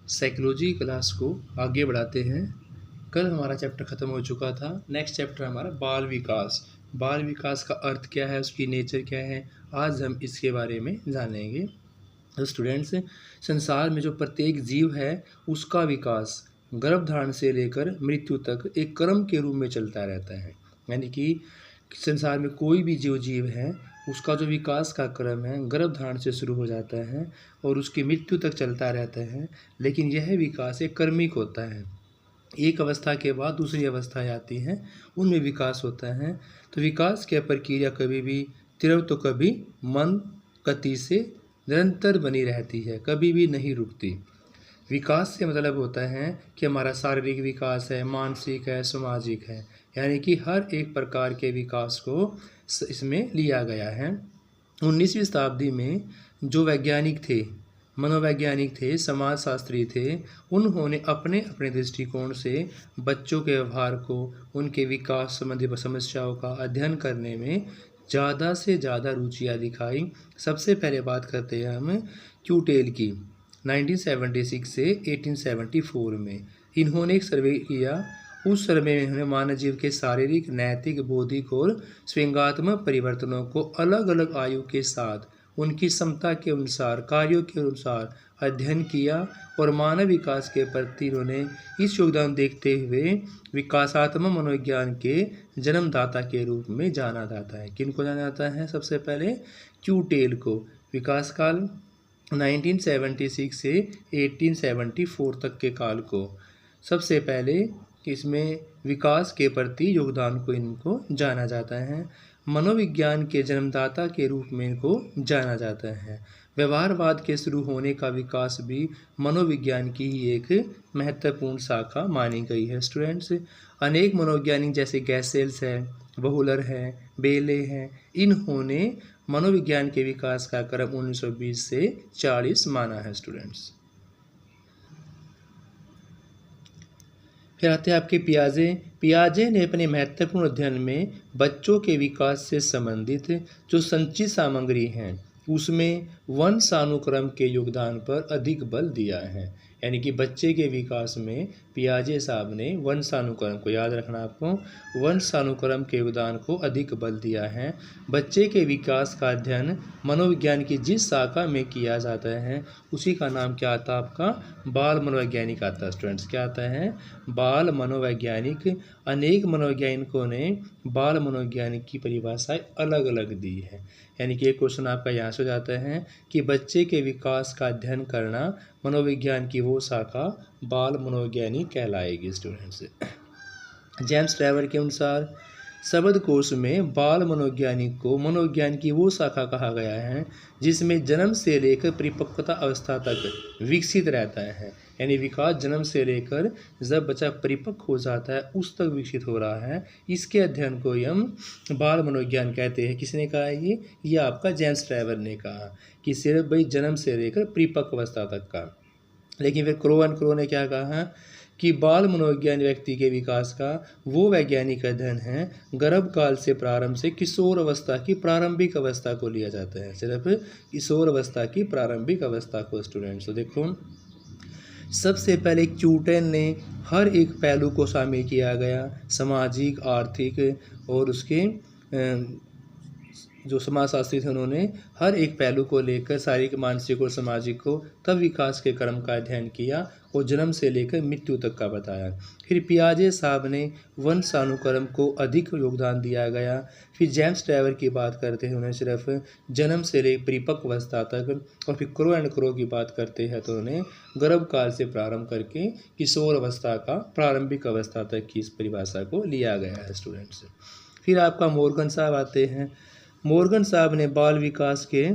Psychology class को आगे बढ़ाते हैं। कल हमारा चैप्टर ख़त्म हो चुका था। नेक्स्ट चैप्टर हमारा बाल विकास। बाल विकास का अर्थ क्या है, उसकी नेचर क्या है, आज हम इसके बारे में जानेंगे। तो स्टूडेंट्स, संसार में जो प्रत्येक जीव है उसका विकास गर्भधारण से लेकर मृत्यु तक एक क्रम के रूप में चलता रहता है। यानी कि संसार में कोई भी जो जीव है उसका जो विकास का क्रम है गर्भधारण से शुरू हो जाता है और उसकी मृत्यु तक चलता रहता है। लेकिन यह विकास एक क्रमिक होता है, एक अवस्था के बाद दूसरी अवस्थाएं आती हैं, उनमें विकास होता है। तो विकास की प्रक्रिया कभी भी तीव्र तो कभी मंद गति से निरंतर बनी रहती है, कभी भी नहीं रुकती। विकास से मतलब होता है कि हमारा शारीरिक विकास है, मानसिक है, सामाजिक है, यानी कि हर एक प्रकार के विकास को इसमें लिया गया है। 19वीं शताब्दी में जो वैज्ञानिक थे, मनोवैज्ञानिक थे, समाजशास्त्री थे, उन्होंने अपने अपने दृष्टिकोण से बच्चों के व्यवहार को, उनके विकास संबंधी समस्याओं का अध्ययन करने में ज़्यादा से ज़्यादा रुचियाँ दिखाई। सबसे पहले बात करते हैं हम क्यूटेल की। 1976 से 1874 में इन्होंने एक सर्वे किया। उस सर्वे में इन्होंने मानव जीव के शारीरिक, नैतिक, बौद्धिक और स्वयंगात्मक परिवर्तनों को अलग अलग आयु के साथ उनकी क्षमता के अनुसार, कार्यों के अनुसार अध्ययन किया और मानव विकास के प्रति उन्होंने इस योगदान देखते हुए विकासात्मक मनोविज्ञान के जन्मदाता के रूप में जाना जाता है। किनको जाना जाता है? सबसे पहले क्यूटेल को। विकास काल 1976 से 1874 तक के काल को सबसे पहले इसमें विकास के प्रति योगदान को इनको जाना जाता है। मनोविज्ञान के जन्मदाता के रूप में इनको जाना जाता है। व्यवहारवाद के शुरू होने का विकास भी मनोविज्ञान की ही एक महत्वपूर्ण शाखा मानी गई है। स्टूडेंट्स, अनेक मनोवैज्ञानिक जैसे गैसेल्स है, बहुलर है, बेले हैं, इन्होंने मनोविज्ञान के विकास का क्रम 1920 से 40 माना है। स्टूडेंट्स, फिर आते हैं आपके पियाजे। पियाजे ने अपने महत्वपूर्ण अध्ययन में बच्चों के विकास से संबंधित जो संचित सामग्री हैं उसमें वंशानुक्रम के योगदान पर अधिक बल दिया है। यानी कि बच्चे के विकास में पियाजे साहब ने वंशानुक्रम को, याद रखना आपको, वंशानुक्रम के योगदान को अधिक बल दिया है। बच्चे के विकास का अध्ययन मनोविज्ञान की जिस शाखा में किया जाता है उसी का नाम क्या आता है? आपका बाल मनोवैज्ञानिक आता है। स्टूडेंट्स, क्या आता है? बाल मनोवैज्ञानिक। अनेक मनोवैज्ञानिकों ने बाल मनोवैज्ञानिक की परिभाषाएं अलग अलग दी है। यानी कि एक क्वेश्चन आपका यहाँ से हो जाता है कि बच्चे के विकास का अध्ययन करना मनोविज्ञान की वो शाखा बाल मनोवैज्ञानिक कहलाएगी। स्टूडेंट्स, जेम्स ट्रेवर के अनुसार शब्दकोश में बाल मनोवैज्ञानिक को मनोविज्ञान की वो शाखा कहा गया है जिसमें जन्म से लेकर परिपक्वता अवस्था तक विकसित रहता है। यानी विकास जन्म से लेकर जब बच्चा परिपक्व हो जाता है उस तक विकसित हो रहा है। इसके अध्ययन को हम बाल मनोविज्ञान कहते हैं। किसने कहा है ये आपका जेम्स ट्रेवर ने कहा कि सिर्फ भाई जन्म से लेकर परिपक्व अवस्था तक का। लेकिन फिर क्रो एंड क्रो ने क्या कहा कि बाल मनोविज्ञान व्यक्ति के विकास का वो वैज्ञानिक अध्ययन है गर्भकाल से प्रारंभ से किशोर अवस्था की प्रारंभिक अवस्था को लिया जाता है। सिर्फ किशोर अवस्था की प्रारंभिक अवस्था को। स्टूडेंट्स, तो देखो, सबसे पहले क्यूटेन ने हर एक पहलू को शामिल किया गया, सामाजिक, आर्थिक और उसके जो समाजशास्त्री थे उन्होंने हर एक पहलू को लेकर शारीरिक, मानसिक और सामाजिक को तब विकास के क्रम का अध्ययन किया और जन्म से लेकर मृत्यु तक का बताया। फिर पियाजे साहब ने वंशानुक्रम को अधिक योगदान दिया गया। फिर जेम्स ट्रेवर की बात करते हैं, उन्हें सिर्फ जन्म से लेकर परिपक्व अवस्था तक। और फिर क्रो एंड क्रो की बात करते हैं तो उन्हें गर्भकाल से प्रारंभ करके किशोर अवस्था का प्रारंभिक अवस्था तक की इस परिभाषा को लिया गया है। स्टूडेंट्स, फिर आपका मॉर्गन साहब आते हैं। मॉर्गन साहब ने बाल विकास के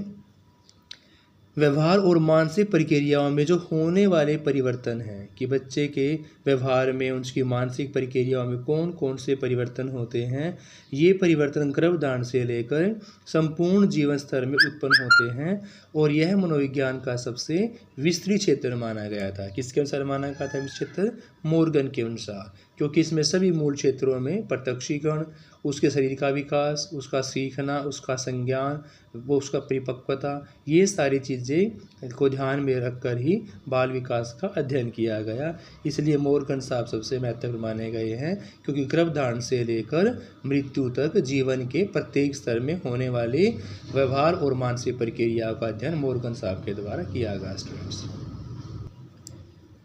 व्यवहार और मानसिक प्रक्रियाओं में जो होने वाले परिवर्तन हैं कि बच्चे के व्यवहार में, उसकी मानसिक प्रक्रियाओं में कौन कौन से परिवर्तन होते हैं, ये परिवर्तन गर्भधारण से लेकर संपूर्ण जीवन स्तर में उत्पन्न होते हैं और यह मनोविज्ञान का सबसे विस्तृत क्षेत्र माना गया था। किसके अनुसार माना गया था विस्तृत? मॉर्गन के अनुसार। क्योंकि इसमें सभी मूल क्षेत्रों में प्रत्यक्षीकरण, उसके शरीर का विकास, उसका सीखना, उसका संज्ञान, वो उसका परिपक्वता, ये सारी चीज़ें को ध्यान में रखकर ही बाल विकास का अध्ययन किया गया। इसलिए मोरगन साहब सबसे महत्वपूर्ण माने गए हैं, क्योंकि गर्भधारण से लेकर मृत्यु तक जीवन के प्रत्येक स्तर में होने वाले व्यवहार और मानसिक प्रक्रियाओं का अध्ययन मोरगन साहब के द्वारा किया गया। स्टूडेंट्स,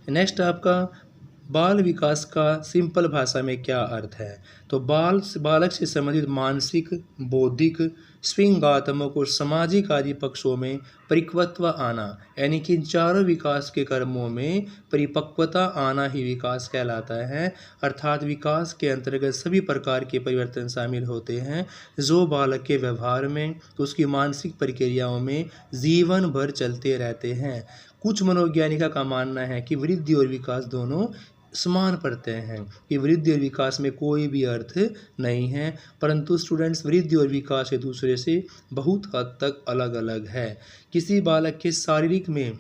नेक्स्ट आपका बाल विकास का सिंपल भाषा में क्या अर्थ है। तो बालक से संबंधित मानसिक, बौद्धिक, स्विंगात्मक और सामाजिक आदि पक्षों में परिपक्वता आना, यानी कि इन चारों विकास के कर्मों में परिपक्वता आना ही विकास कहलाता है। अर्थात विकास के अंतर्गत सभी प्रकार के परिवर्तन शामिल होते हैं जो बालक के व्यवहार में, उसकी मानसिक प्रक्रियाओं में जीवन भर चलते रहते हैं। कुछ मनोवैज्ञानिकों का मानना है कि वृद्धि और विकास दोनों समान पड़ते हैं, कि वृद्धि और विकास में कोई भी अर्थ नहीं है, परंतु स्टूडेंट्स वृद्धि और विकास एक दूसरे से बहुत हद तक अलग अलग है। किसी बालक के शारीरिक में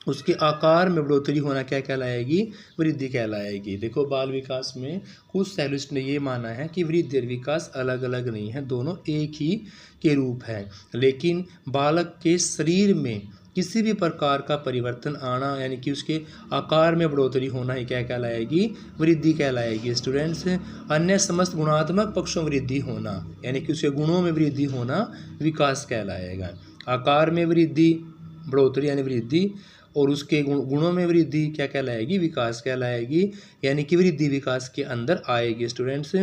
उसके आकार में बढ़ोतरी होना क्या कहलाएगी, वृद्धि कहलाएगी। देखो, बाल विकास में कुछ साइंटिस्ट ने ये माना है कि वृद्धि और विकास अलग अलग नहीं है, दोनों एक ही के रूप है। लेकिन बालक के शरीर में किसी भी प्रकार का परिवर्तन आना, यानी कि उसके आकार में बढ़ोतरी होना ही क्या कहलाएगी, वृद्धि कहलाएगी। स्टूडेंट्स, अन्य समस्त गुणात्मक पक्षों में वृद्धि होना, यानी कि उसके गुणों में वृद्धि होना विकास कहलाएगा। आकार में वृद्धि, बढ़ोतरी यानी वृद्धि, और उसके गुणों में वृद्धि क्या कहलाएगी, विकास कहलाएगी, यानी कि वृद्धि विकास के अंदर आएगी। स्टूडेंट्स,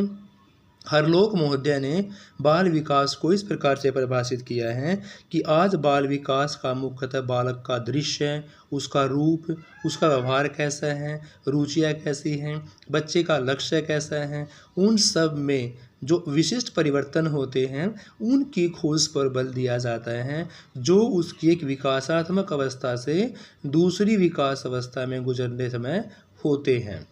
हरलोक महोदय ने बाल विकास को इस प्रकार से परिभाषित किया है कि आज बाल विकास का मुख्यतः बालक का दृश्य, उसका रूप, उसका व्यवहार कैसा है, रुचियाँ कैसी हैं, बच्चे का लक्ष्य कैसा है, उन सब में जो विशिष्ट परिवर्तन होते हैं उनकी खोज पर बल दिया जाता है, जो उसकी एक विकासात्मक अवस्था से दूसरी विकास अवस्था में गुजरने समय होते हैं।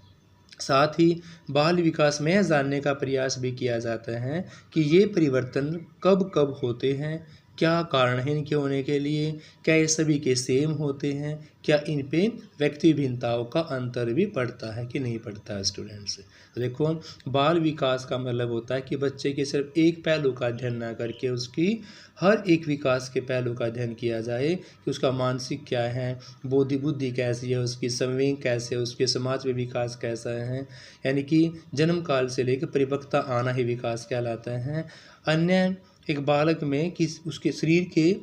साथ ही बाल विकास में जानने का प्रयास भी किया जाता है कि ये परिवर्तन कब कब होते हैं, क्या कारण है इनके होने के लिए, क्या ये सभी के सेम होते हैं, क्या इन पे व्यक्ति भिन्नताओं का अंतर भी पड़ता है कि नहीं पड़ता है। स्टूडेंट्स, देखो, बाल विकास का मतलब होता है कि बच्चे के सिर्फ एक पहलू का अध्ययन न करके उसकी हर एक विकास के पहलू का अध्ययन किया जाए, कि उसका मानसिक क्या है, बौद्धिक बुद्धि कैसी है, उसकी संवेग कैसे है, उसके समाज में विकास कैसा है, यानी कि जन्म काल से लेकर परिपक्वता आना ही विकास कहलाता है। अन्य एक बालक में कि उसके शरीर के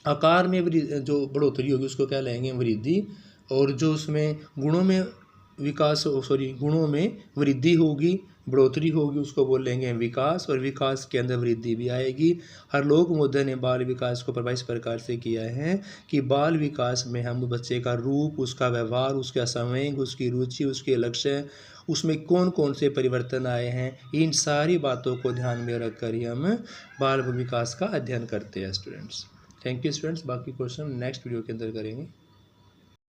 आकार में जो बढ़ोतरी होगी उसको क्या लेंगे, वृद्धि, और जो उसमें गुणों में विकास, गुणों में वृद्धि होगी, बढ़ोतरी होगी, उसको बोल लेंगे विकास, और विकास के अंदर वृद्धि भी आएगी। हरलोक महोदय ने बाल विकास को प्रभावित प्रकार से किया है कि बाल विकास में हम बच्चे का रूप, उसका व्यवहार, उसका संवेग, उसकी रुचि, उसके लक्ष्य, उसमें कौन कौन से परिवर्तन आए हैं, इन सारी बातों को ध्यान में रखकर ही हम बाल विकास का अध्ययन करते हैं। Students, thank you students. बाकी क्वेश्चन नेक्स्ट वीडियो के अंदर करेंगे।